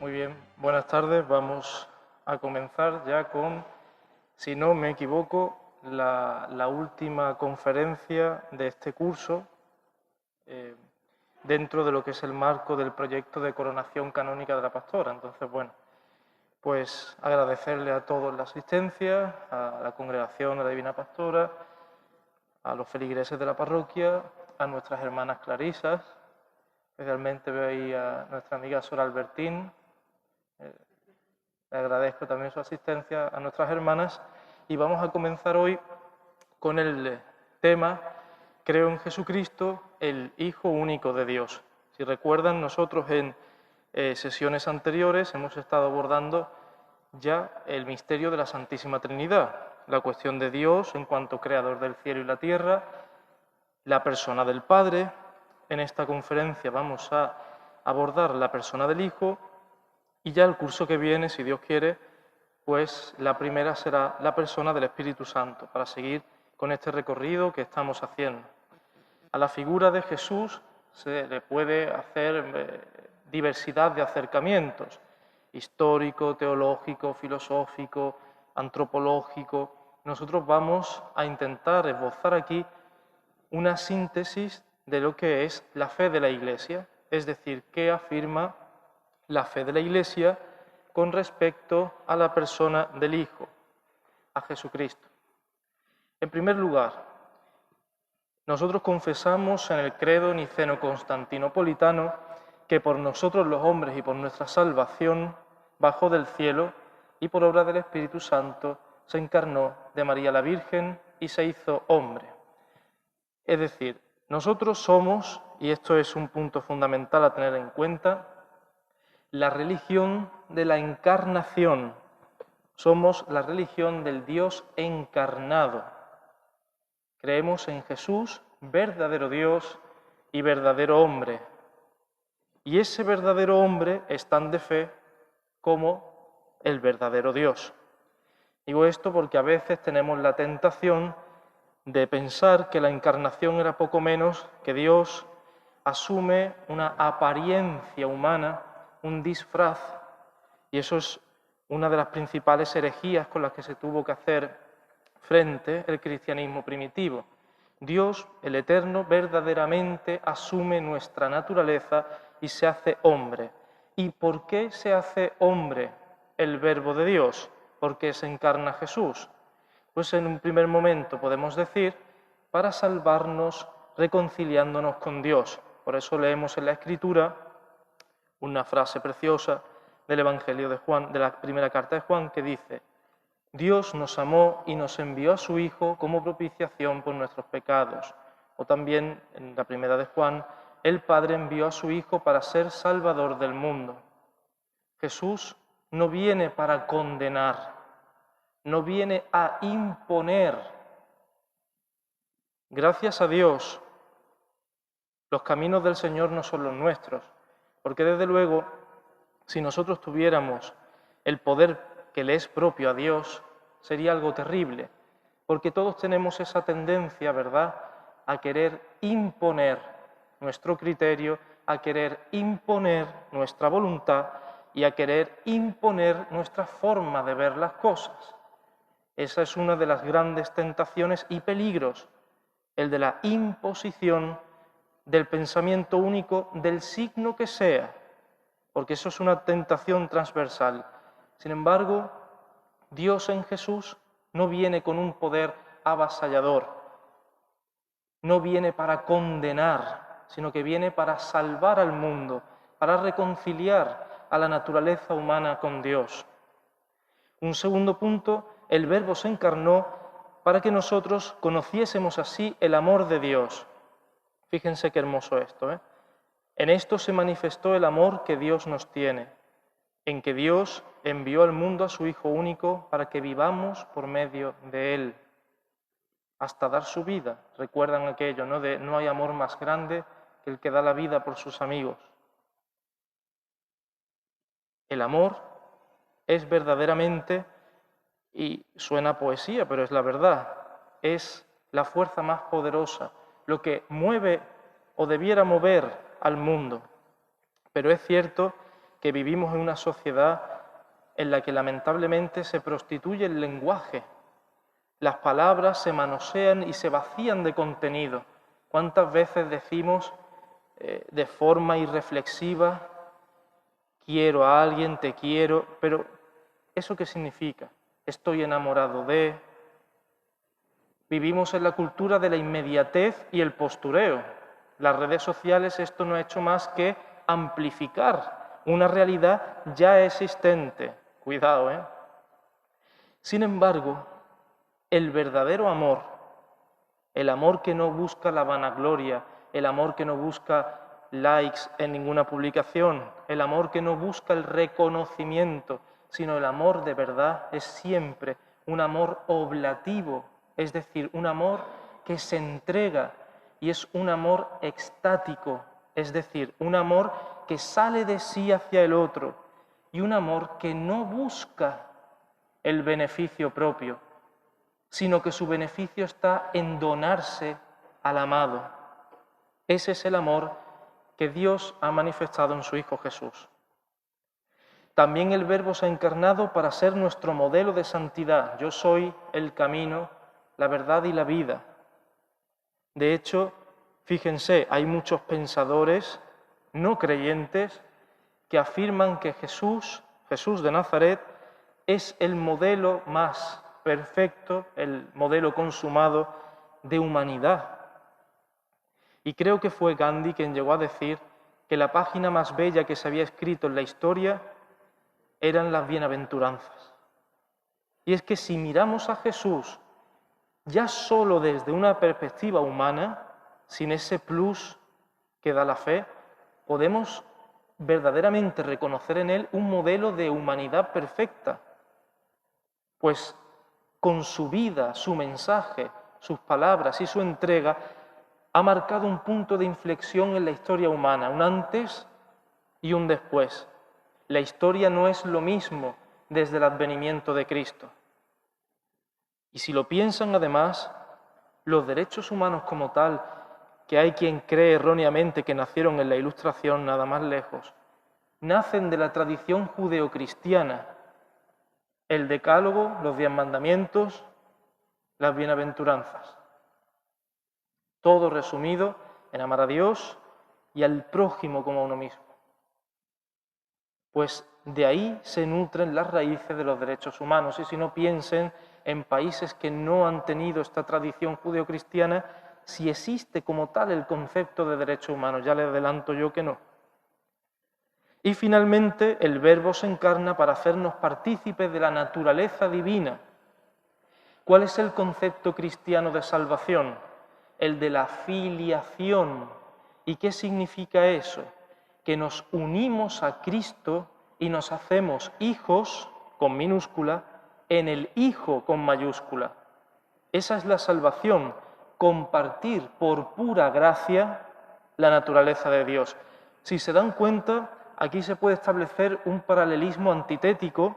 Muy bien, buenas tardes. Vamos a comenzar ya con, si no me equivoco, la última conferencia de este curso eh, dentro de lo que es el marco del proyecto de coronación canónica de la pastora. Entonces, bueno, pues agradecerle a todos la asistencia, a la congregación de la Divina Pastora, a los feligreses de la parroquia, a nuestras hermanas clarisas, especialmente veo ahí a nuestra amiga Sor Albertín. Le agradezco también su asistencia a nuestras hermanas y vamos a comenzar hoy con el tema Creo en Jesucristo, el Hijo único de Dios. Si recuerdan, nosotros en sesiones anteriores hemos estado abordando ya el misterio de la Santísima Trinidad, la cuestión de Dios en cuanto creador del cielo y la tierra, la persona del Padre. En esta conferencia vamos a abordar la persona del Hijo y ya el curso que viene, si Dios quiere, pues la primera será la persona del Espíritu Santo, para seguir con este recorrido que estamos haciendo. A la figura de Jesús se le puede hacer diversidad de acercamientos, histórico, teológico, filosófico, antropológico. Nosotros vamos a intentar esbozar aquí una síntesis de lo que es la fe de la Iglesia, es decir, qué afirma la fe de la Iglesia con respecto a la persona del Hijo, a Jesucristo. En primer lugar, nosotros confesamos en el credo niceno-constantinopolitano que por nosotros los hombres y por nuestra salvación bajó del cielo y por obra del Espíritu Santo se encarnó de María la Virgen y se hizo hombre. Es decir, nosotros somos, y esto es un punto fundamental a tener en cuenta, la religión de la encarnación. Somos la religión del Dios encarnado. Creemos en Jesús, verdadero Dios y verdadero hombre. Y ese verdadero hombre es tan de fe como el verdadero Dios. Digo esto porque a veces tenemos la tentación de pensar que la encarnación era poco menos que Dios asume una apariencia humana, un disfraz, y eso es una de las principales herejías con las que se tuvo que hacer frente el cristianismo primitivo. Dios, el Eterno, verdaderamente asume nuestra naturaleza y se hace hombre. ¿Y por qué se hace hombre el Verbo de Dios? ¿Por qué se encarna Jesús? Pues en un primer momento podemos decir, para salvarnos reconciliándonos con Dios. Por eso leemos en la Escritura una frase preciosa del Evangelio de Juan, de la primera carta de Juan, que dice: Dios nos amó y nos envió a su Hijo como propiciación por nuestros pecados. O también en la primera de Juan, el Padre envió a su Hijo para ser Salvador del mundo. Jesús no viene para condenar, no viene a imponer. Gracias a Dios, los caminos del Señor no son los nuestros, porque desde luego, si nosotros tuviéramos el poder que le es propio a Dios, sería algo terrible, porque todos tenemos esa tendencia, ¿verdad?, a querer imponer nuestro criterio, a querer imponer nuestra voluntad y a querer imponer nuestra forma de ver las cosas. Esa es una de las grandes tentaciones y peligros, el de la imposición del pensamiento único del signo que sea, porque eso es una tentación transversal. Sin embargo, Dios en Jesús no viene con un poder avasallador, no viene para condenar, sino que viene para salvar al mundo, para reconciliar a la naturaleza humana con Dios. Un segundo punto, el Verbo se encarnó para que nosotros conociésemos así el amor de Dios. Fíjense qué hermoso esto, ¿eh? En esto se manifestó el amor que Dios nos tiene, en que Dios envió al mundo a su Hijo único para que vivamos por medio de Él, hasta dar su vida. Recuerdan aquello, ¿no?, de no hay amor más grande que el que da la vida por sus amigos. El amor es verdaderamente, y suena a poesía, pero es la verdad, es la fuerza más poderosa, lo que mueve o debiera mover al mundo. Pero es cierto que vivimos en una sociedad en la que lamentablemente se prostituye el lenguaje. Las palabras se manosean y se vacían de contenido. ¿Cuántas veces decimos de forma irreflexiva, quiero a alguien, te quiero, pero ¿eso qué significa? Estoy enamorado de... Vivimos en la cultura de la inmediatez y el postureo. Las redes sociales esto no ha hecho más que amplificar una realidad ya existente. Cuidado, ¿eh? Sin embargo, el verdadero amor, el amor que no busca la vanagloria, el amor que no busca likes en ninguna publicación, el amor que no busca el reconocimiento, sino el amor de verdad es siempre un amor oblativo, es decir, un amor que se entrega y es un amor extático, es decir, un amor que sale de sí hacia el otro y un amor que no busca el beneficio propio, sino que su beneficio está en donarse al amado. Ese es el amor que Dios ha manifestado en su Hijo Jesús. También el Verbo se ha encarnado para ser nuestro modelo de santidad. Yo soy el camino, la verdad y la vida. De hecho, fíjense, hay muchos pensadores no creyentes que afirman que Jesús de Nazaret, es el modelo más perfecto, el modelo consumado de humanidad. Y creo que fue Gandhi quien llegó a decir que la página más bella que se había escrito en la historia eran las bienaventuranzas. Y es que si miramos a Jesús ya solo desde una perspectiva humana, sin ese plus que da la fe, podemos verdaderamente reconocer en él un modelo de humanidad perfecta. Pues con su vida, su mensaje, sus palabras y su entrega, ha marcado un punto de inflexión en la historia humana, un antes y un después. La historia no es lo mismo desde el advenimiento de Cristo. Y si lo piensan además, los derechos humanos como tal, que hay quien cree erróneamente que nacieron en la Ilustración, nada más lejos, nacen de la tradición judeocristiana. El Decálogo, los 10 mandamientos, las bienaventuranzas. Todo resumido en amar a Dios y al prójimo como a uno mismo. Pues de ahí se nutren las raíces de los derechos humanos. Y si no, piensen en países que no han tenido esta tradición judeocristiana, si existe como tal el concepto de derechos humanos. Ya les adelanto yo que no. Y finalmente el Verbo se encarna para hacernos partícipes de la naturaleza divina. ¿Cuál es el concepto cristiano de salvación? El de la filiación. ¿Y qué significa eso? Que nos unimos a Cristo y nos hacemos hijos, con minúscula, en el Hijo con mayúscula. Esa es la salvación, compartir por pura gracia la naturaleza de Dios. Si se dan cuenta, aquí se puede establecer un paralelismo antitético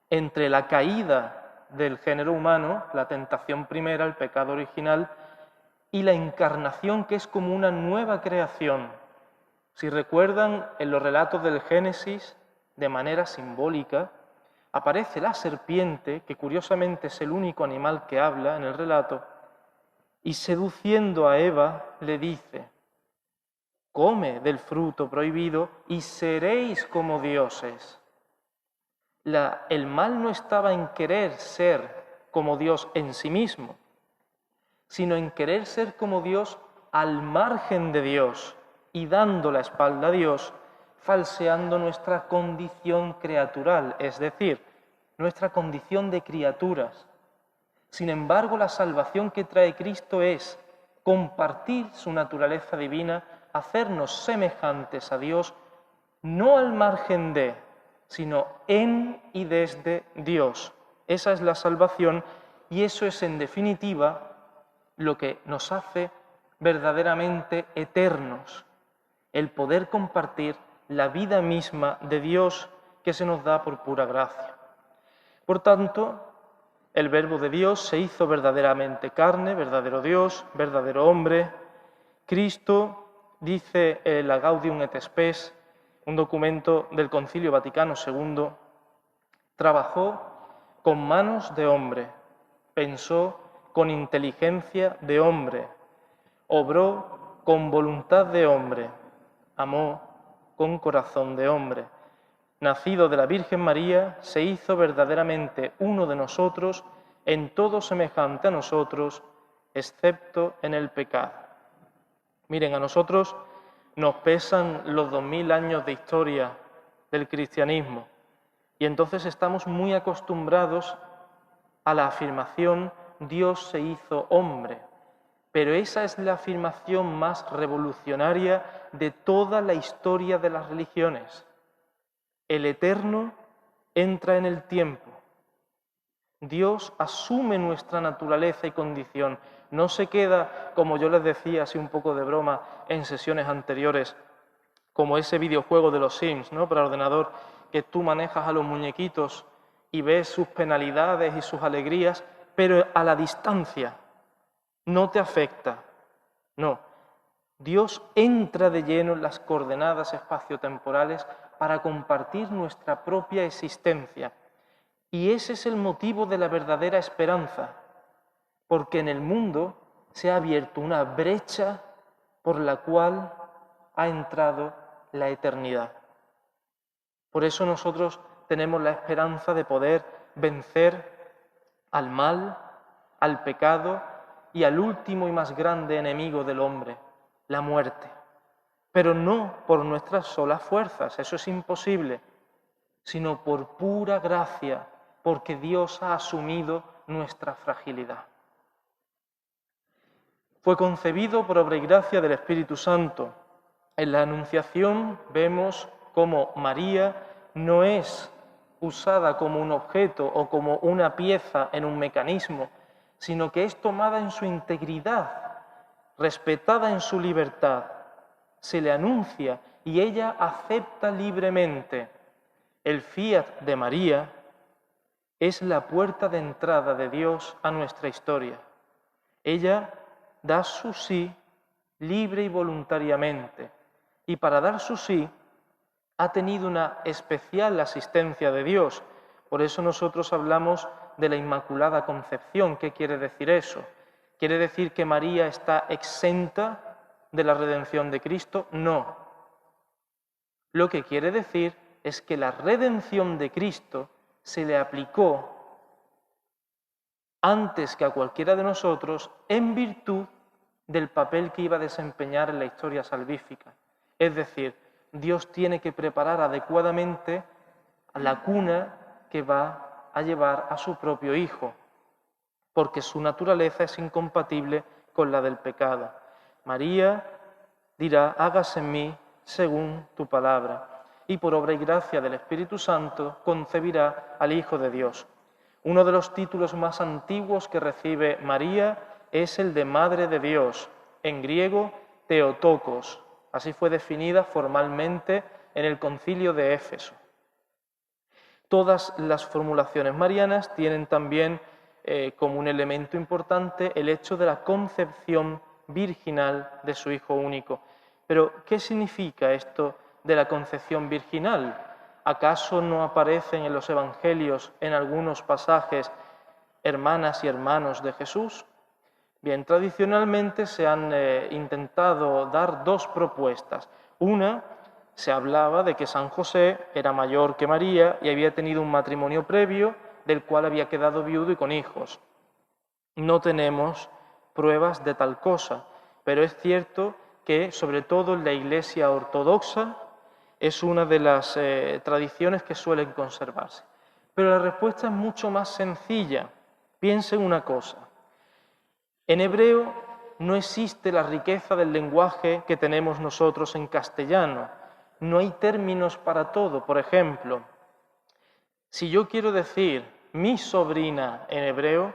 entre la caída del género humano, la tentación primera, el pecado original, y la encarnación, que es como una nueva creación. Si recuerdan, en los relatos del Génesis, de manera simbólica, aparece la serpiente, que curiosamente es el único animal que habla en el relato, y seduciendo a Eva le dice: come del fruto prohibido y seréis como dioses. El mal no estaba en querer ser como Dios en sí mismo, sino en querer ser como Dios al margen de Dios y dando la espalda a Dios, falseando nuestra condición creatural, es decir, nuestra condición de criaturas. Sin embargo, la salvación que trae Cristo es compartir su naturaleza divina, hacernos semejantes a Dios, no al margen de, sino en y desde Dios. Esa es la salvación y eso es, en definitiva, lo que nos hace verdaderamente eternos, el poder compartir la vida misma de Dios que se nos da por pura gracia. Por tanto, el Verbo de Dios se hizo verdaderamente carne, verdadero Dios, verdadero hombre. Cristo, dice la Gaudium et Spes, un documento del Concilio Vaticano II, trabajó con manos de hombre, pensó con inteligencia de hombre, obró con voluntad de hombre, amó con corazón de hombre. Nacido de la Virgen María, se hizo verdaderamente uno de nosotros, en todo semejante a nosotros, excepto en el pecado. Miren, a nosotros nos pesan los 2000 años de historia del cristianismo y entonces estamos muy acostumbrados a la afirmación Dios se hizo hombre, pero esa es la afirmación más revolucionaria de toda la historia de las religiones. El Eterno entra en el tiempo. Dios asume nuestra naturaleza y condición. No se queda, como yo les decía así un poco de broma en sesiones anteriores, como ese videojuego de los Sims, ¿no?, para ordenador, que tú manejas a los muñequitos y ves sus penalidades y sus alegrías, pero a la distancia, no te afecta. No, Dios entra de lleno en las coordenadas espaciotemporales para compartir nuestra propia existencia. Y ese es el motivo de la verdadera esperanza, porque en el mundo se ha abierto una brecha por la cual ha entrado la eternidad. Por eso nosotros tenemos la esperanza de poder vencer al mal, al pecado y al último y más grande enemigo del hombre, la muerte. Pero no por nuestras solas fuerzas, eso es imposible, sino por pura gracia, porque Dios ha asumido nuestra fragilidad. Fue concebido por obra y gracia del Espíritu Santo. En la Anunciación vemos cómo María no es usada como un objeto o como una pieza en un mecanismo, sino que es tomada en su integridad, respetada en su libertad. Se le anuncia y ella acepta libremente. El fiat de María es la puerta de entrada de Dios a nuestra historia. Ella da su sí libre y voluntariamente, y para dar su sí ha tenido una especial asistencia de Dios. Por eso nosotros hablamos de la Inmaculada Concepción. ¿Qué quiere decir eso? ¿Quiere decir que María está exenta de la redención de Cristo? No. Lo que quiere decir es que la redención de Cristo se le aplicó antes que a cualquiera de nosotros en virtud del papel que iba a desempeñar en la historia salvífica. Es decir, Dios tiene que preparar adecuadamente la cuna que va a llevar a su propio Hijo, porque su naturaleza es incompatible con la del pecado. María dirá, hágase en mí según tu palabra, y por obra y gracia del Espíritu Santo concebirá al Hijo de Dios. Uno de los títulos más antiguos que recibe María es el de Madre de Dios, en griego Theotokos. Así fue definida formalmente en el Concilio de Éfeso. Todas las formulaciones marianas tienen también como un elemento importante el hecho de la concepción virginal de su Hijo único. Pero, ¿qué significa esto de la concepción virginal? ¿Acaso no aparecen en los Evangelios, en algunos pasajes, hermanas y hermanos de Jesús? Bien, tradicionalmente se han intentado dar dos propuestas. Una, se hablaba de que San José era mayor que María y había tenido un matrimonio previo del cual había quedado viudo y con hijos. No tenemos pruebas de tal cosa, pero es cierto que, sobre todo en la Iglesia ortodoxa, es una de las tradiciones que suelen conservarse. Pero la respuesta es mucho más sencilla. Piensen una cosa. En hebreo no existe la riqueza del lenguaje que tenemos nosotros en castellano. No hay términos para todo. Por ejemplo, si yo quiero decir mi sobrina en hebreo,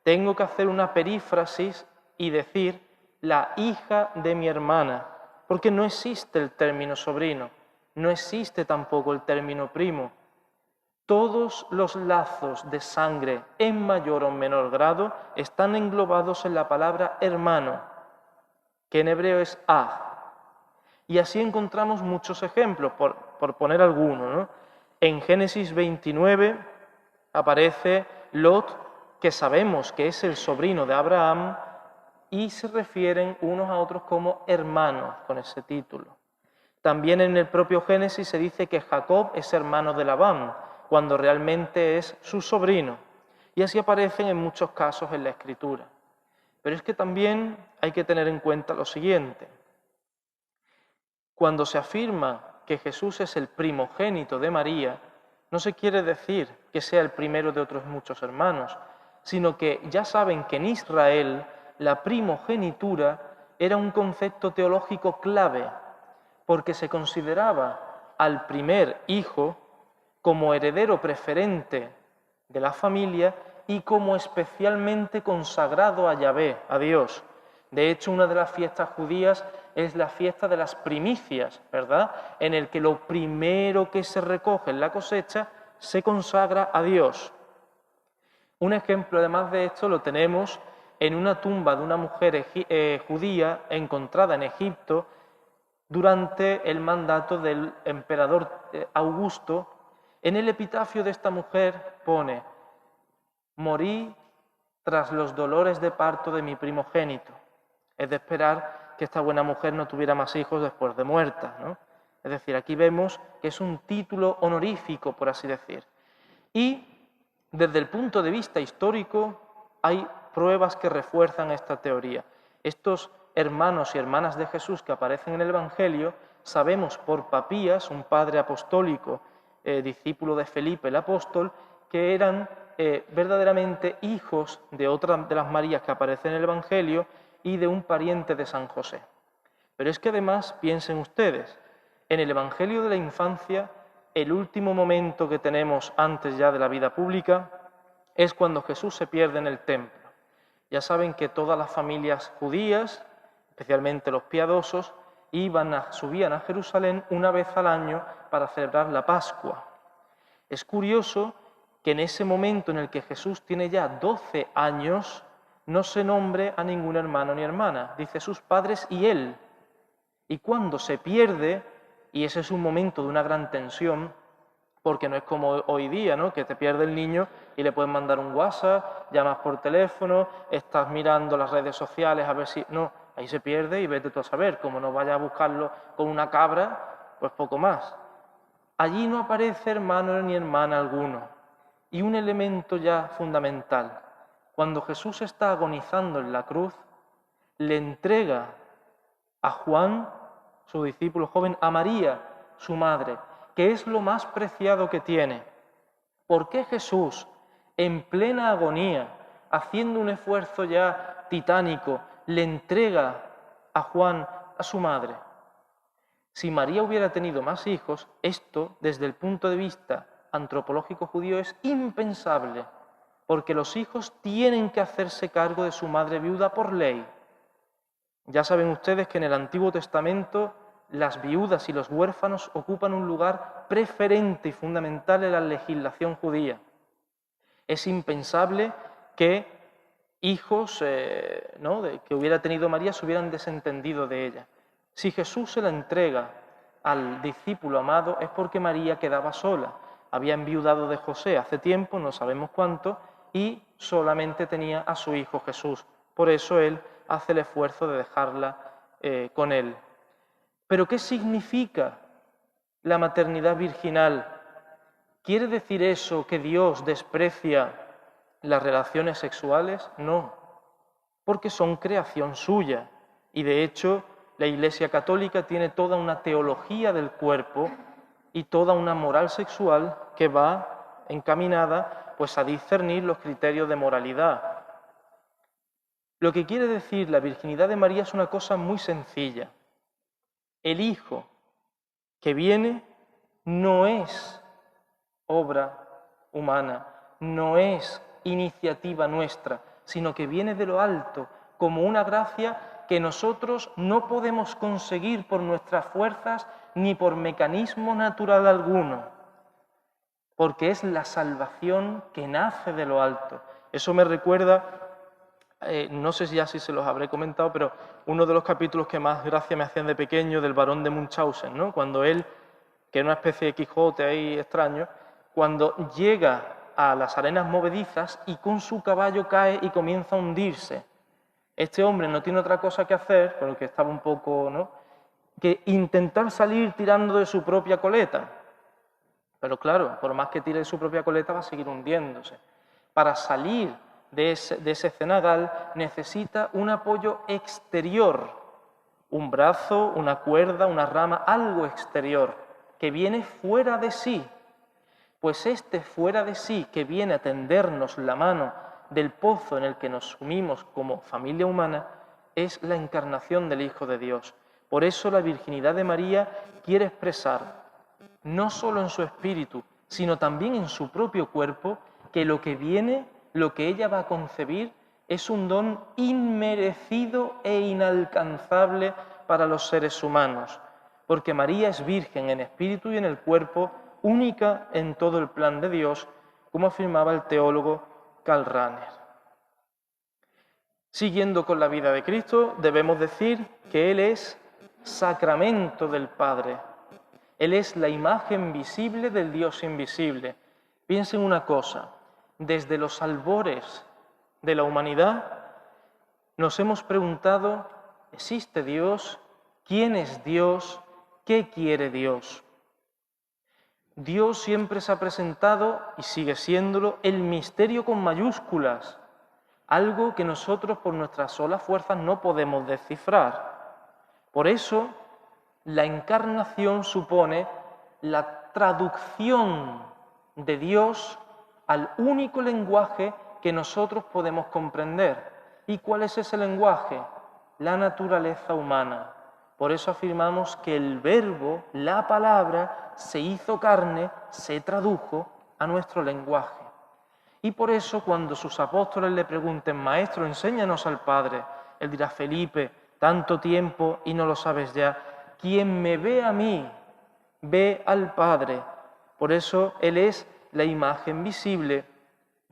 tengo que hacer una perífrasis y decir la hija de mi hermana, porque no existe el término sobrino, no existe tampoco el término primo. Todos los lazos de sangre, en mayor o menor grado, están englobados en la palabra hermano, que en hebreo es ah. Y así encontramos muchos ejemplos, por poner alguno, ¿no? En Génesis 29 aparece Lot, que sabemos que es el sobrino de Abraham, y se refieren unos a otros como hermanos con ese título. También en el propio Génesis se dice que Jacob es hermano de Labán, cuando realmente es su sobrino. Y así aparecen en muchos casos en la Escritura. Pero es que también hay que tener en cuenta lo siguiente. Cuando se afirma que Jesús es el primogénito de María, no se quiere decir que sea el primero de otros muchos hermanos, sino que ya saben que en Israel la primogenitura era un concepto teológico clave, porque se consideraba al primer hijo como heredero preferente de la familia y como especialmente consagrado a Yahvé, a Dios. De hecho, una de las fiestas judías es la fiesta de las primicias, ¿verdad? En el que lo primero que se recoge en la cosecha se consagra a Dios. Un ejemplo, además de esto, lo tenemos en una tumba de una mujer judía encontrada en Egipto durante el mandato del emperador Augusto. En el epitafio de esta mujer pone: morí tras los dolores de parto de mi primogénito. Es de esperar que esta buena mujer no tuviera más hijos después de muerta, ¿no? Es decir, aquí vemos que es un título honorífico, por así decir. Y desde el punto de vista histórico hay pruebas que refuerzan esta teoría. Estos hermanos y hermanas de Jesús que aparecen en el Evangelio, sabemos por Papías, un padre apostólico, discípulo de Felipe el apóstol, que eran verdaderamente hijos de otra de las Marías que aparecen en el Evangelio y de un pariente de San José. Pero es que además, piensen ustedes, en el Evangelio de la infancia, el último momento que tenemos antes ya de la vida pública es cuando Jesús se pierde en el templo. Ya saben que todas las familias judías, especialmente los piadosos, subían a Jerusalén una vez al año para celebrar la Pascua. Es curioso que en ese momento en el que Jesús tiene ya 12 años, no se nombre a ningún hermano ni hermana, dice sus padres y él. Y cuando se pierde, y ese es un momento de una gran tensión, porque no es como hoy día, ¿no? Que te pierde el niño y le puedes mandar un WhatsApp, llamas por teléfono, estás mirando las redes sociales a ver si... No, ahí se pierde y vete tú a saber, como no vayas a buscarlo con una cabra, pues poco más. Allí no aparece hermano ni hermana alguno. Y un elemento ya fundamental, cuando Jesús está agonizando en la cruz, le entrega a Juan, su discípulo joven, a María, su madre, que es lo más preciado que tiene. ¿Por qué Jesús, en plena agonía, haciendo un esfuerzo ya titánico, le entrega a Juan, a su madre? Si María hubiera tenido más hijos, esto, desde el punto de vista antropológico judío, es impensable, porque los hijos tienen que hacerse cargo de su madre viuda por ley. Ya saben ustedes que en el Antiguo Testamento las viudas y los huérfanos ocupan un lugar preferente y fundamental en la legislación judía. Es impensable que hijos que hubiera tenido María se hubieran desentendido de ella. Si Jesús se la entrega al discípulo amado es porque María quedaba sola. Había enviudado de José hace tiempo, no sabemos cuánto, y solamente tenía a su hijo Jesús. Por eso él hace el esfuerzo de dejarla con él. ¿Pero qué significa la maternidad virginal? ¿Quiere decir eso que Dios desprecia las relaciones sexuales? No, porque son creación suya. Y de hecho, la Iglesia Católica tiene toda una teología del cuerpo y toda una moral sexual que va encaminada pues, a discernir los criterios de moralidad. Lo que quiere decir la virginidad de María es una cosa muy sencilla. El Hijo que viene no es obra humana, no es iniciativa nuestra, sino que viene de lo alto, como una gracia que nosotros no podemos conseguir por nuestras fuerzas ni por mecanismo natural alguno, porque es la salvación que nace de lo alto. Eso me recuerda no sé si ya sí se los habré comentado, pero uno de los capítulos que más gracia me hacían de pequeño del barón de Munchausen, ¿no? Cuando él, que es una especie de Quijote ahí extraño, cuando llega a las arenas movedizas y con su caballo cae y comienza a hundirse. Este hombre no tiene otra cosa que hacer, porque estaba un poco, ¿no?, que intentar salir tirando de su propia coleta. Pero claro, por más que tire de su propia coleta va a seguir hundiéndose. Para salir de ese cenagal necesita un apoyo exterior, un brazo, una cuerda, una rama, algo exterior, que viene fuera de sí. Pues este fuera de sí, que viene a tendernos la mano del pozo en el que nos sumimos como familia humana, es la encarnación del Hijo de Dios. Por eso la virginidad de María quiere expresar, no solo en su espíritu, sino también en su propio cuerpo, que lo que viene, lo que ella va a concebir, es un don inmerecido e inalcanzable para los seres humanos, porque María es virgen en espíritu y en el cuerpo, única en todo el plan de Dios, como afirmaba el teólogo Karl Rahner. Siguiendo con la vida de Cristo, debemos decir que Él es sacramento del Padre. Él es la imagen visible del Dios invisible. Piensen una cosa, desde los albores de la humanidad nos hemos preguntado, ¿existe Dios? ¿Quién es Dios? ¿Qué quiere Dios? Dios siempre se ha presentado, y sigue siéndolo, el misterio con mayúsculas, algo que nosotros por nuestras solas fuerzas no podemos descifrar. Por eso, la encarnación supone la traducción de Dios al único lenguaje que nosotros podemos comprender. ¿Y cuál es ese lenguaje? La naturaleza humana. Por eso afirmamos que el verbo, la palabra, se hizo carne, se tradujo a nuestro lenguaje. Y por eso cuando sus apóstoles le pregunten, Maestro, enséñanos al Padre, él dirá, Felipe, tanto tiempo y no lo sabes ya. Quien me ve a mí, ve al Padre. Por eso Él es la imagen visible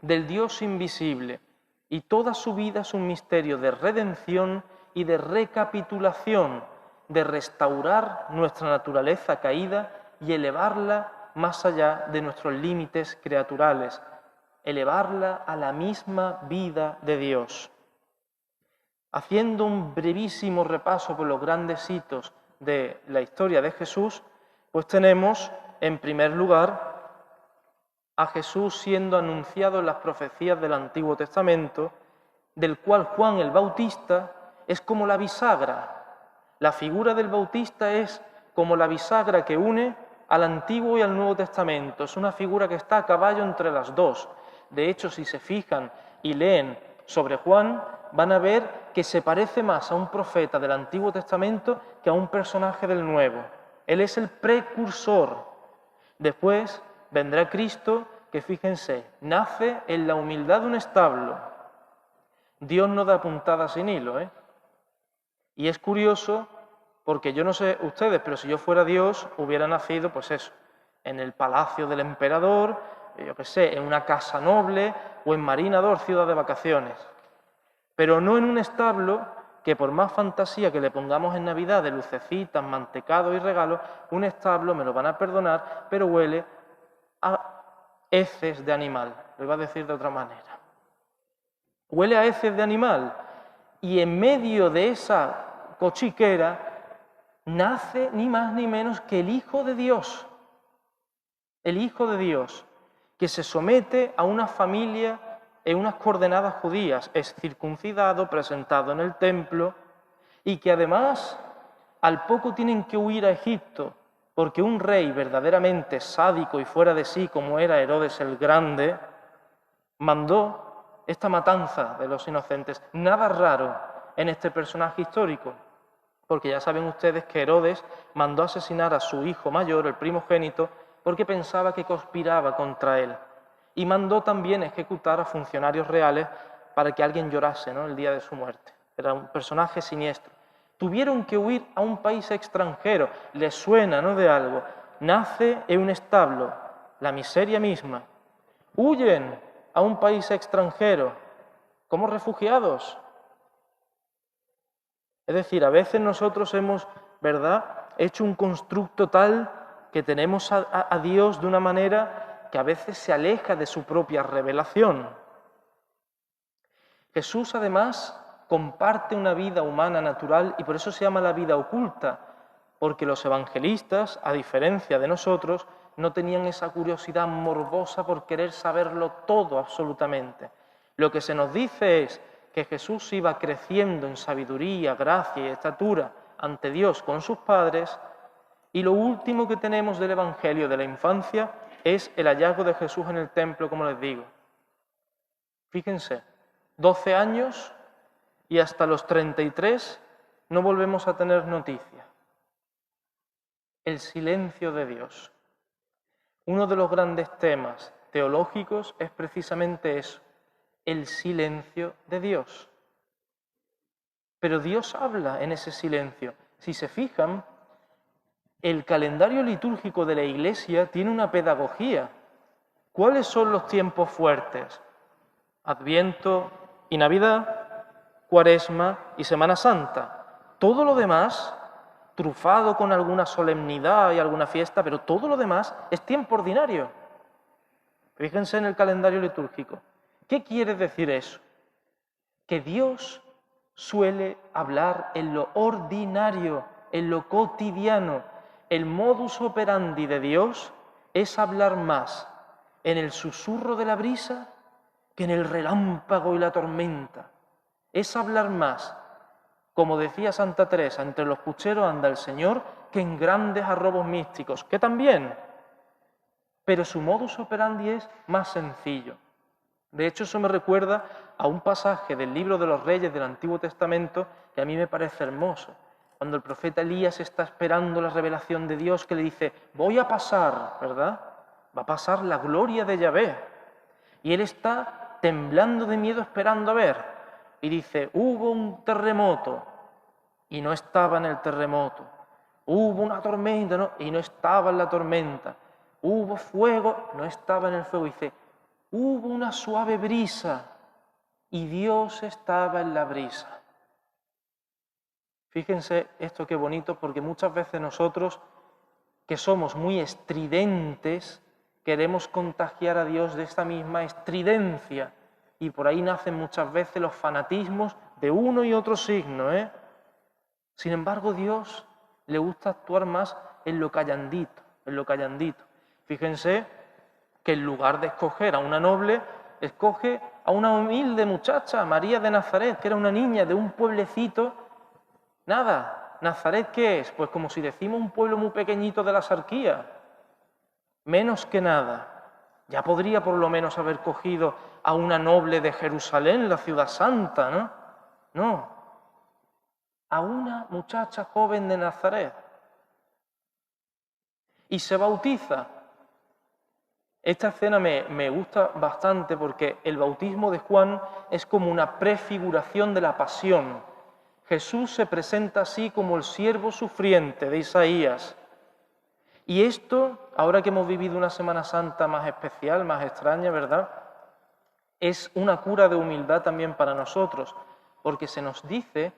del Dios invisible. Y toda su vida es un misterio de redención y de recapitulación, de restaurar nuestra naturaleza caída y elevarla más allá de nuestros límites creaturales, elevarla a la misma vida de Dios. Haciendo un brevísimo repaso por los grandes hitos de la historia de Jesús, pues tenemos, en primer lugar, a Jesús siendo anunciado en las profecías del Antiguo Testamento, del cual Juan el Bautista es como la bisagra. La figura del Bautista es como la bisagra que une al Antiguo y al Nuevo Testamento. Es una figura que está a caballo entre las dos. De hecho, si se fijan y leen sobre Juan, van a ver que se parece más a un profeta del Antiguo Testamento que a un personaje del Nuevo. Él es el precursor. Después vendrá Cristo, que fíjense, nace en la humildad de un establo. Dios no da puntada sin hilo, ¿eh? Y es curioso porque yo no sé ustedes, pero si yo fuera Dios, hubiera nacido, pues eso, en el palacio del emperador, yo qué sé, en una casa noble o en Marinador, ciudad de vacaciones. Pero no en un establo que por más fantasía que le pongamos en Navidad de lucecitas, mantecado y regalos, un establo, me lo van a perdonar, pero huele a heces de animal, lo iba a decir de otra manera. Huele a heces de animal y en medio de esa cochiquera nace ni más ni menos que el Hijo de Dios. El Hijo de Dios, que se somete a una familia en unas coordenadas judías, es circuncidado, presentado en el templo, y que además al poco tienen que huir a Egipto, porque un rey verdaderamente sádico y fuera de sí, como era Herodes el Grande, mandó esta matanza de los inocentes. Nada raro en este personaje histórico, porque ya saben ustedes que Herodes mandó asesinar a su hijo mayor, el primogénito, porque pensaba que conspiraba contra él. Y mandó también ejecutar a funcionarios reales para que alguien llorase, ¿no?, el día de su muerte. Era un personaje siniestro. Tuvieron que huir a un país extranjero. Les suena, ¿no?, de algo. Nace en un establo, la miseria misma. Huyen a un país extranjero. como refugiados. Es decir, a veces nosotros hemos, ¿verdad?, hecho un constructo tal que tenemos a Dios de una manera que a veces se aleja de su propia revelación. Jesús, además, comparte una vida humana natural y por eso se llama la vida oculta, porque los evangelistas, a diferencia de nosotros, no tenían esa curiosidad morbosa por querer saberlo todo absolutamente. Lo que se nos dice es que Jesús iba creciendo en sabiduría, gracia y estatura ante Dios con sus padres, y lo último que tenemos del Evangelio de la infancia es el hallazgo de Jesús en el templo, como les digo. Fíjense, 12 años y hasta los 33 no volvemos a tener noticia. El silencio de Dios. Uno de los grandes temas teológicos es precisamente eso, el silencio de Dios. Pero Dios habla en ese silencio. Si se fijan, el calendario litúrgico de la Iglesia tiene una pedagogía. ¿Cuáles son los tiempos fuertes? Adviento y Navidad, Cuaresma y Semana Santa. Todo lo demás, trufado con alguna solemnidad y alguna fiesta, pero todo lo demás es tiempo ordinario. Fíjense en el calendario litúrgico. ¿Qué quiere decir eso? Que Dios suele hablar en lo ordinario, en lo cotidiano. El modus operandi de Dios es hablar más en el susurro de la brisa que en el relámpago y la tormenta. Es hablar más, como decía Santa Teresa, entre los pucheros anda el Señor, que en grandes arrobos místicos, que también, pero su modus operandi es más sencillo. De hecho, eso me recuerda a un pasaje del libro de los Reyes del Antiguo Testamento que a mí me parece hermoso. Cuando el profeta Elías está esperando la revelación de Dios, que le dice, voy a pasar, ¿verdad? Va a pasar la gloria de Yahvé. Y él está temblando de miedo esperando a ver. Y dice, hubo un terremoto y no estaba en el terremoto. Hubo una tormenta, ¿no? Y no estaba en la tormenta. Hubo fuego, no estaba en el fuego. Y dice, hubo una suave brisa y Dios estaba en la brisa. Fíjense esto qué bonito, porque muchas veces nosotros, que somos muy estridentes, queremos contagiar a Dios de esta misma estridencia. Y por ahí nacen muchas veces los fanatismos de uno y otro signo, ¿eh? Sin embargo, Dios le gusta actuar más en lo callandito, en lo callandito. Fíjense que en lugar de escoger a una noble, escoge a una humilde muchacha, María de Nazaret, que era una niña de un pueblecito. Nada, ¿Nazaret qué es? Pues como si decimos un pueblo muy pequeñito de la Sarquía. Menos que nada. Ya podría por lo menos haber cogido a una noble de Jerusalén, la ciudad santa, ¿no? No. A una muchacha joven de Nazaret. Y se bautiza. Esta escena me gusta bastante porque el bautismo de Juan es como una prefiguración de la pasión. Jesús se presenta así como el siervo sufriente de Isaías. Y esto, ahora que hemos vivido una Semana Santa más especial, más extraña, ¿verdad?, es una cura de humildad también para nosotros, porque se nos dice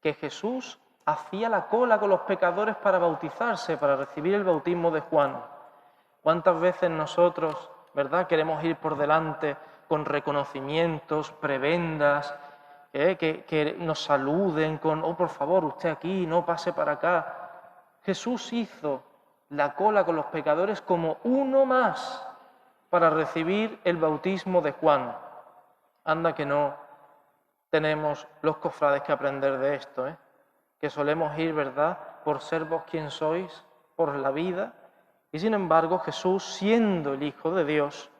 que Jesús hacía la cola con los pecadores para bautizarse, para recibir el bautismo de Juan. ¿Cuántas veces nosotros, ¿verdad?, queremos ir por delante con reconocimientos, prebendas, que nos saluden con, oh, por favor, usted aquí, no pase para acá? Jesús hizo la cola con los pecadores como uno más para recibir el bautismo de Juan. Anda que no tenemos los cofrades que aprender de esto, que solemos ir, ¿verdad?, por ser vos quien sois, por la vida, y sin embargo Jesús, siendo el Hijo de Dios,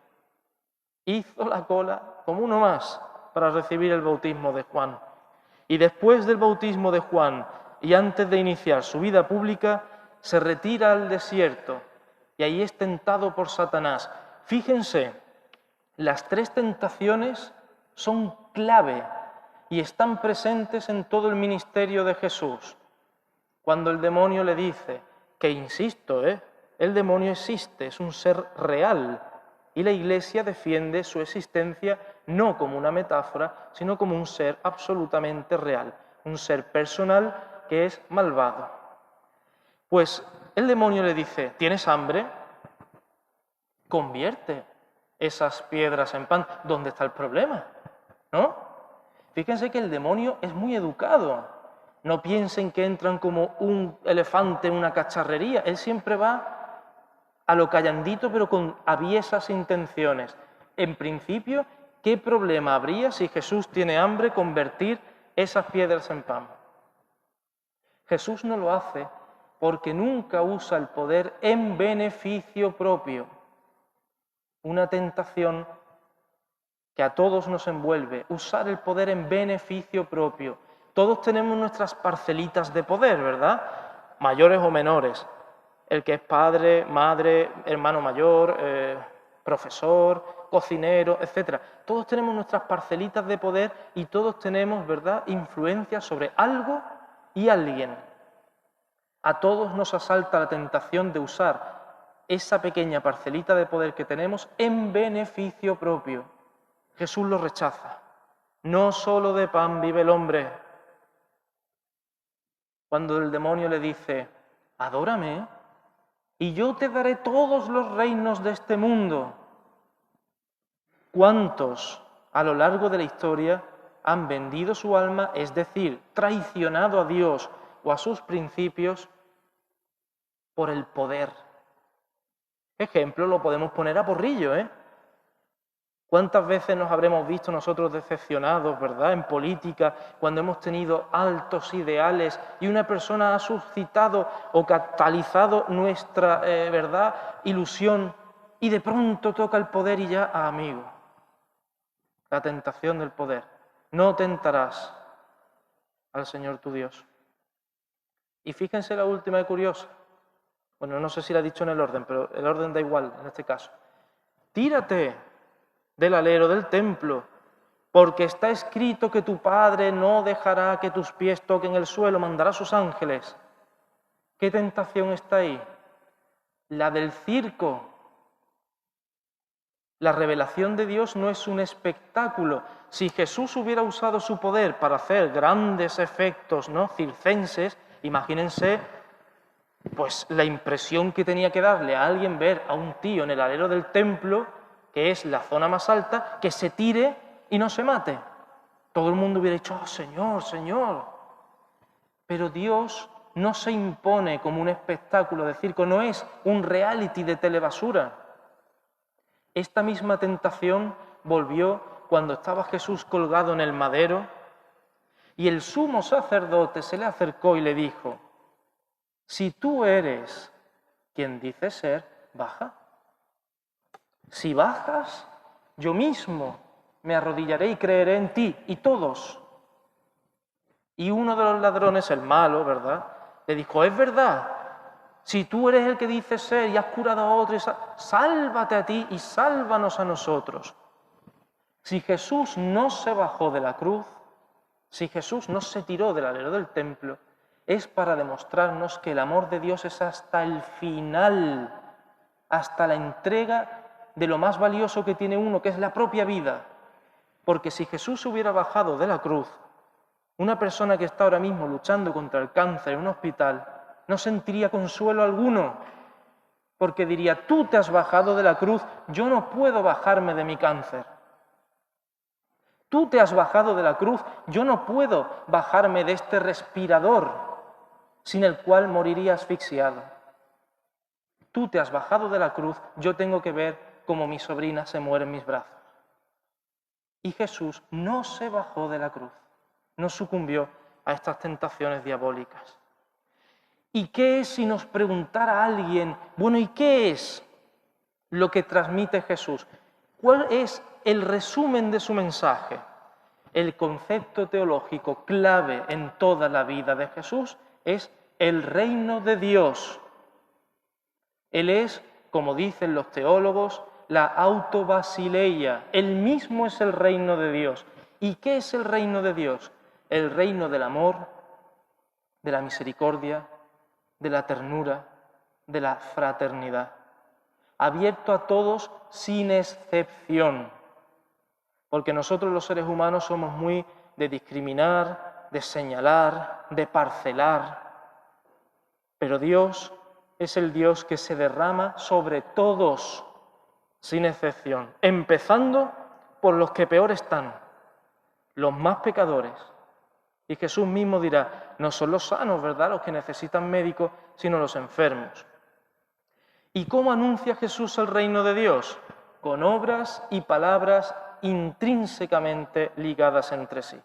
hizo la cola como uno más para recibir el bautismo de Juan. Y después del bautismo de Juan y antes de iniciar su vida pública, se retira al desierto y ahí es tentado por Satanás. Fíjense, las tres tentaciones son clave y están presentes en todo el ministerio de Jesús. Cuando el demonio le dice, que insisto, el demonio existe, es un ser real, Y la Iglesia defiende su existencia no como una metáfora, sino como un ser absolutamente real, un ser personal que es malvado. Pues el demonio le dice, ¿tienes hambre? Convierte esas piedras en pan. ¿Dónde está el problema? ¿No? Fíjense que el demonio es muy educado. No piensen que entran como un elefante en una cacharrería. Él siempre va a lo callandito, pero con aviesas intenciones. En principio, ¿qué problema habría si Jesús tiene hambre convertir esas piedras en pan? Jesús no lo hace porque nunca usa el poder en beneficio propio. Una tentación que a todos nos envuelve, usar el poder en beneficio propio. Todos tenemos nuestras parcelitas de poder, ¿verdad? Mayores o menores. El que es padre, madre, hermano mayor, profesor, cocinero, etc. Todos tenemos nuestras parcelitas de poder y todos tenemos, ¿verdad?, influencia sobre algo y alguien. A todos nos asalta la tentación de usar esa pequeña parcelita de poder que tenemos en beneficio propio. Jesús lo rechaza. No solo de pan vive el hombre. Cuando el demonio le dice, adórame, y yo te daré todos los reinos de este mundo. ¿Cuántos a lo largo de la historia han vendido su alma, es decir, traicionado a Dios o a sus principios por el poder? Ejemplo lo podemos poner a Porrillo, ¿eh? ¿Cuántas veces nos habremos visto nosotros decepcionados, verdad, en política, cuando hemos tenido altos ideales y una persona ha suscitado o catalizado nuestra, verdad, ilusión y de pronto toca el poder y ya, amigo? La tentación del poder. No tentarás al Señor tu Dios. Y fíjense la última y curiosa. Bueno, no sé si la he dicho en el orden, pero el orden da igual en este caso. Tírate del alero del templo, porque está escrito que tu Padre no dejará que tus pies toquen el suelo, mandará a sus ángeles. ¿Qué tentación está ahí? La del circo. La revelación de Dios no es un espectáculo. Si Jesús hubiera usado su poder para hacer grandes efectos, ¿no?, circenses, imagínense pues la impresión que tenía que darle a alguien ver a un tío en el alero del templo, que es la zona más alta, que se tire y no se mate. Todo el mundo hubiera dicho, oh, Señor, Señor. Pero Dios no se impone como un espectáculo de circo, no es un reality de telebasura. Esta misma tentación volvió cuando estaba Jesús colgado en el madero y el sumo sacerdote se le acercó y le dijo, si tú eres quien dices ser, baja. Si bajas, yo mismo me arrodillaré y creeré en ti, y todos. Y uno de los ladrones, el malo, ¿verdad?, le dijo, es verdad, si tú eres el que dices ser y has curado a otros, sálvate a ti y sálvanos a nosotros. Si Jesús no se bajó de la cruz, si Jesús no se tiró del alero del templo, es para demostrarnos que el amor de Dios es hasta el final, hasta la entrega de lo más valioso que tiene uno, que es la propia vida. Porque si Jesús hubiera bajado de la cruz, una persona que está ahora mismo luchando contra el cáncer en un hospital no sentiría consuelo alguno, porque diría, tú te has bajado de la cruz, yo no puedo bajarme de mi cáncer. Tú te has bajado de la cruz, yo no puedo bajarme de este respirador, sin el cual moriría asfixiado. Tú te has bajado de la cruz, yo tengo que ver cómo mi sobrina se muere en mis brazos. Y Jesús no se bajó de la cruz, no sucumbió a estas tentaciones diabólicas. ¿Y qué es si nos preguntara alguien, bueno, ¿y qué es lo que transmite Jesús? ¿Cuál es el resumen de su mensaje? El concepto teológico clave en toda la vida de Jesús es el reino de Dios. Él es, como dicen los teólogos, la autobasileia. Él mismo es el reino de Dios. ¿Y qué es el reino de Dios? El reino del amor, de la misericordia, de la ternura, de la fraternidad. abierto a todos sin excepción. Porque nosotros los seres humanos somos muy de discriminar, de señalar, de parcelar. Pero Dios es el Dios que se derrama sobre todos, sin excepción, empezando por los que peor están, los más pecadores. Y Jesús mismo dirá, no son los sanos, ¿verdad?, los que necesitan médicos, sino los enfermos. ¿Y cómo anuncia Jesús el reino de Dios? Con obras y palabras intrínsecamente ligadas entre sí.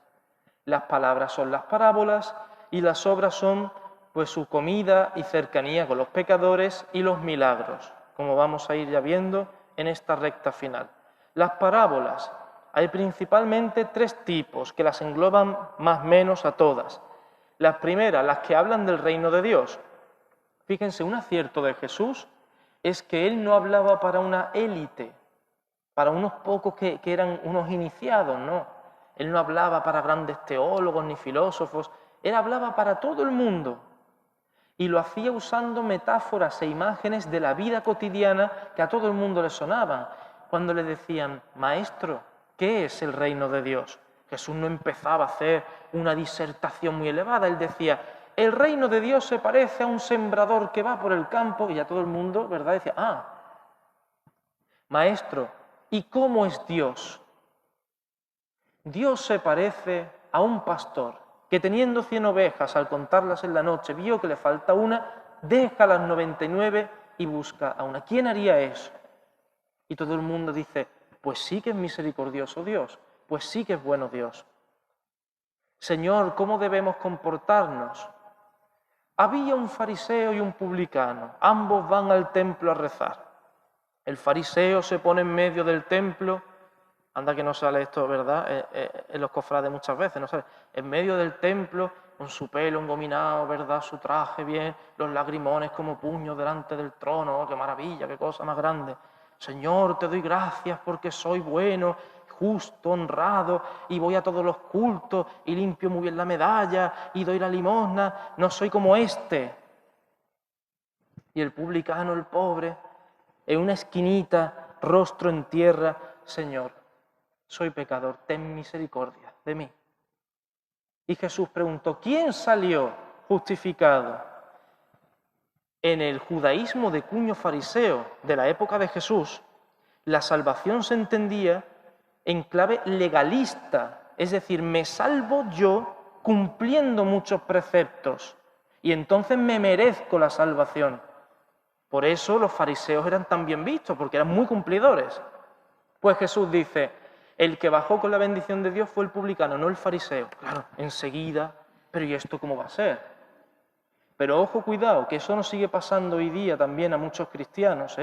Las palabras son las parábolas y las obras son pues su comida y cercanía con los pecadores y los milagros, como vamos a ir ya viendo en esta recta final. Las parábolas, hay principalmente 3 tipos que las engloban más o menos a todas. Las primeras, las que hablan del reino de Dios. Fíjense, un acierto de Jesús es que Él no hablaba para una élite, para unos pocos que eran unos iniciados, no. Él no hablaba para grandes teólogos ni filósofos, Él hablaba para todo el mundo. Y lo hacía usando metáforas e imágenes de la vida cotidiana que a todo el mundo le sonaban. Cuando le decían, maestro, ¿qué es el reino de Dios? Jesús no empezaba a hacer una disertación muy elevada, Él decía, el reino de Dios se parece a un sembrador que va por el campo, y a todo el mundo, ¿verdad?, decía, maestro, ¿y cómo es Dios? Dios se parece a un pastor que teniendo 100 ovejas, al contarlas en la noche, vio que le falta una, deja las 99 y busca a una. ¿Quién haría eso? Y todo el mundo dice, pues sí que es misericordioso Dios, pues sí que es bueno Dios. Señor, ¿cómo debemos comportarnos? Había un fariseo y un publicano, ambos van al templo a rezar. El fariseo se pone en medio del templo. Anda que no sale esto, ¿verdad?, en los cofrades muchas veces, no sale. En medio del templo, con su pelo engominado, ¿verdad?, su traje bien, los lagrimones como puños delante del trono. ¡Oh, qué maravilla, qué cosa más grande! Señor, te doy gracias porque soy bueno, justo, honrado, y voy a todos los cultos, y limpio muy bien la medalla, y doy la limosna, no soy como este. Y el publicano, el pobre, en una esquinita, rostro en tierra, Señor, soy pecador, ten misericordia de mí. Y Jesús preguntó, ¿quién salió justificado? En el judaísmo de cuño fariseo de la época de Jesús, la salvación se entendía en clave legalista, es decir, me salvo yo cumpliendo muchos preceptos y entonces me merezco la salvación. Por eso los fariseos eran tan bien vistos, porque eran muy cumplidores. Pues Jesús dice, el que bajó con la bendición de Dios fue el publicano, no el fariseo. Claro, enseguida, pero ¿y esto cómo va a ser? Pero ojo, cuidado, que eso nos sigue pasando hoy día también a muchos cristianos,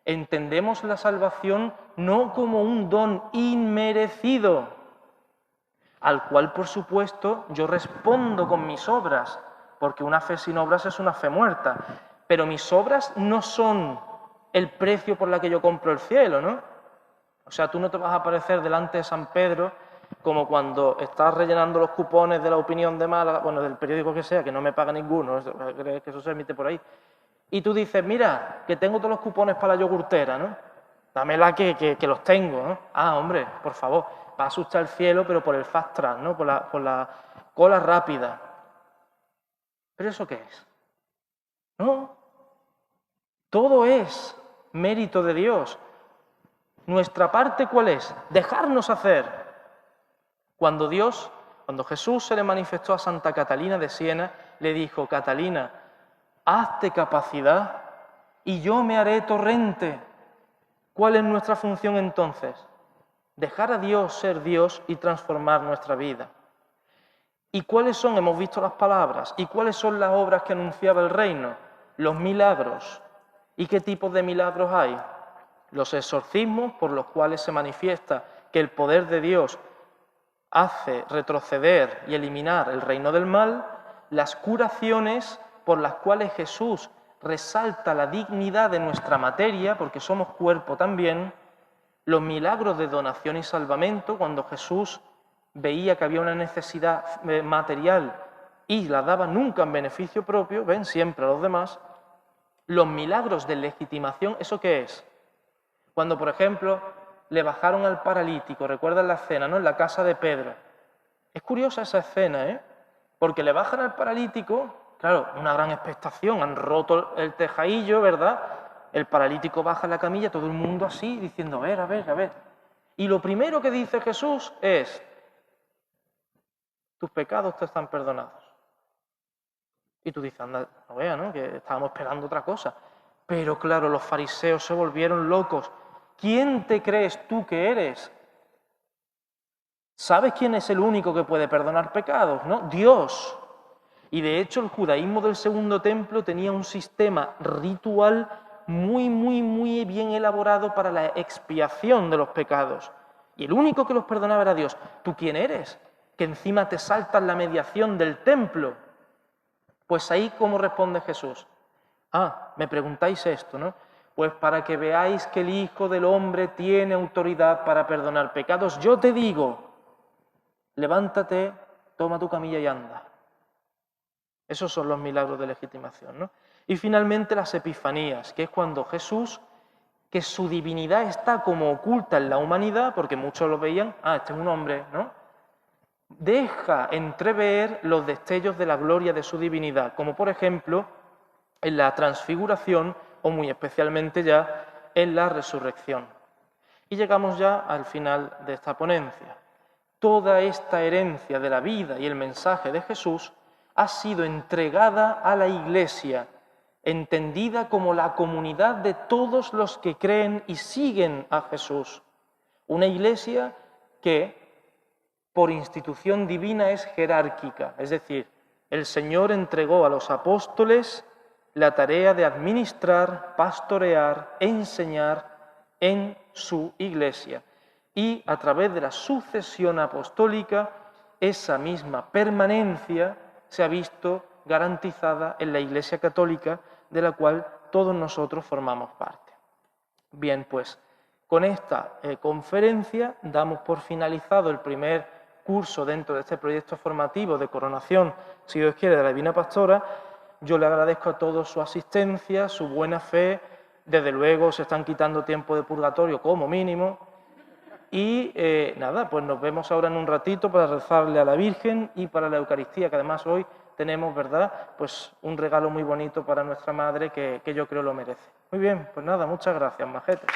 Entendemos la salvación no como un don inmerecido, al cual, por supuesto, yo respondo con mis obras, porque una fe sin obras es una fe muerta. Pero mis obras no son el precio por la que yo compro el cielo, ¿no? O sea, tú no te vas a aparecer delante de San Pedro como cuando estás rellenando los cupones de la Opinión de Málaga, bueno, del periódico que sea, que no me paga ninguno, que eso se emite por ahí, y tú dices, mira, que tengo todos los cupones para la yogurtera, ¿no? Dámela que los tengo, ¿no? Ah, hombre, por favor, va a asustar el cielo, pero por el fast track, ¿no? Por la cola rápida. ¿Pero eso qué es? No. Todo es mérito de Dios. ¿Nuestra parte cuál es? Dejarnos hacer. Cuando Jesús se le manifestó a Santa Catalina de Siena, le dijo, Catalina, hazte capacidad y yo me haré torrente. ¿Cuál es nuestra función entonces? Dejar a Dios ser Dios y transformar nuestra vida. ¿Y cuáles son? Hemos visto las palabras. ¿Y cuáles son las obras que anunciaba el reino? Los milagros. ¿Y qué tipos de milagros hay? Los exorcismos, por los cuales se manifiesta que el poder de Dios hace retroceder y eliminar el reino del mal. Las curaciones, por las cuales Jesús resalta la dignidad de nuestra materia, porque somos cuerpo también. Los milagros de donación y salvamento, cuando Jesús veía que había una necesidad material y la daba nunca en beneficio propio, ven siempre a los demás. Los milagros de legitimación, ¿eso qué es? Cuando, por ejemplo, le bajaron al paralítico, recuerdan la escena, ¿no? En la casa de Pedro. Es curiosa esa escena, ¿eh? Porque le bajan al paralítico, claro, una gran expectación, han roto el tejadillo, ¿verdad? El paralítico baja la camilla, todo el mundo así, diciendo, a ver, a ver, a ver. Y lo primero que dice Jesús es, tus pecados te están perdonados. Y tú dices, anda, no veas, ¿no? Que estábamos esperando otra cosa. Pero claro, los fariseos se volvieron locos. ¿Quién te crees tú que eres? ¿Sabes quién es el único que puede perdonar pecados, no? Dios. Y de hecho el judaísmo del Segundo Templo tenía un sistema ritual muy bien elaborado para la expiación de los pecados. Y el único que los perdonaba era Dios. ¿Tú quién eres? Que encima te saltas la mediación del templo. Pues ahí, ¿cómo responde Jesús? Ah, me preguntáis esto, ¿no? Pues para que veáis que el Hijo del Hombre tiene autoridad para perdonar pecados, yo te digo, levántate, toma tu camilla y anda. Esos son los milagros de legitimación, ¿no? Y finalmente las epifanías, que es cuando Jesús, que su divinidad está como oculta en la humanidad, porque muchos lo veían, este es un hombre, ¿no? Deja entrever los destellos de la gloria de su divinidad, como por ejemplo en la transfiguración o muy especialmente ya en la resurrección. Y llegamos ya al final de esta ponencia. Toda esta herencia de la vida y el mensaje de Jesús ha sido entregada a la Iglesia, entendida como la comunidad de todos los que creen y siguen a Jesús. Una Iglesia que por institución divina es jerárquica, es decir, el Señor entregó a los apóstoles la tarea de administrar, pastorear, enseñar en su Iglesia. Y a través de la sucesión apostólica, esa misma permanencia se ha visto garantizada en la Iglesia Católica, de la cual todos nosotros formamos parte. Bien, pues con esta conferencia damos por finalizado el primer curso dentro de este proyecto formativo de coronación, si Dios quiere, de la Divina Pastora. Yo le agradezco a todos su asistencia, su buena fe, desde luego se están quitando tiempo de purgatorio como mínimo, y nada, pues nos vemos ahora en un ratito para rezarle a la Virgen y para la Eucaristía, que además hoy tenemos, ¿verdad?, pues un regalo muy bonito para nuestra Madre que yo creo lo merece. Muy bien, pues nada, muchas gracias, majetes.